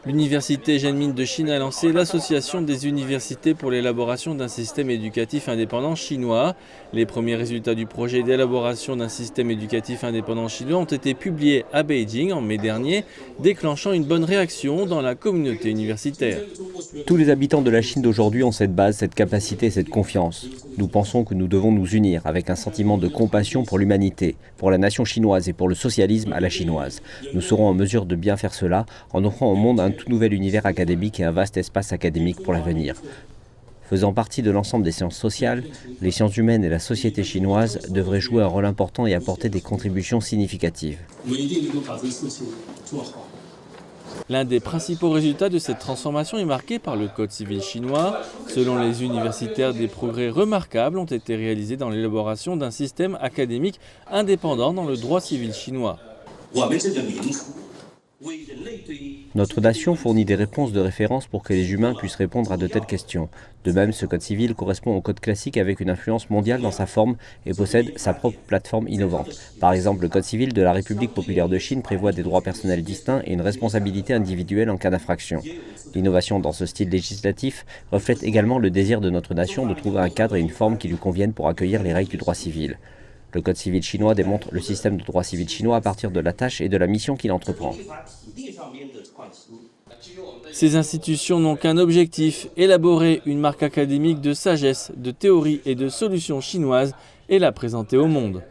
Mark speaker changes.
Speaker 1: L'université Zhenmin de Chine a lancé l'Association des universités pour l'élaboration d'un système éducatif indépendant chinois. Les premiers résultats du projet d'élaboration d'un système éducatif indépendant chinois ont été publiés à Beijing en mai dernier, déclenchant une bonne réaction dans la communauté universitaire.
Speaker 2: Tous les habitants de la Chine d'aujourd'hui ont cette base, cette capacité, cette confiance. Nous pensons que nous devons nous unir avec un sentiment de compassion pour l'humanité, pour la nation chinoise et pour le socialisme à la chinoise. Nous serons en mesure de bien faire cela en offrant au monde un tout nouvel univers académique et un vaste espace académique pour l'avenir. Faisant partie de l'ensemble des sciences sociales, les sciences humaines et la société chinoise devraient jouer un rôle important et apporter des contributions significatives.
Speaker 1: L'un des principaux résultats de cette transformation est marqué par le Code civil chinois. Selon les universitaires, des progrès remarquables ont été réalisés dans l'élaboration d'un système académique indépendant dans le droit civil chinois.
Speaker 2: Notre nation fournit des réponses de référence pour que les humains puissent répondre à de telles questions. De même, ce code civil correspond au code classique avec une influence mondiale dans sa forme et possède sa propre plateforme innovante. Par exemple, le code civil de la République populaire de Chine prévoit des droits personnels distincts et une responsabilité individuelle en cas d'infraction. L'innovation dans ce style législatif reflète également le désir de notre nation de trouver un cadre et une forme qui lui conviennent pour accueillir les règles du droit civil. Le Code civil chinois démontre le système de droit civil chinois à partir de la tâche et de la mission qu'il entreprend.
Speaker 1: Ces institutions n'ont qu'un objectif, élaborer une marque académique de sagesse, de théorie et de solutions chinoises et la présenter au monde.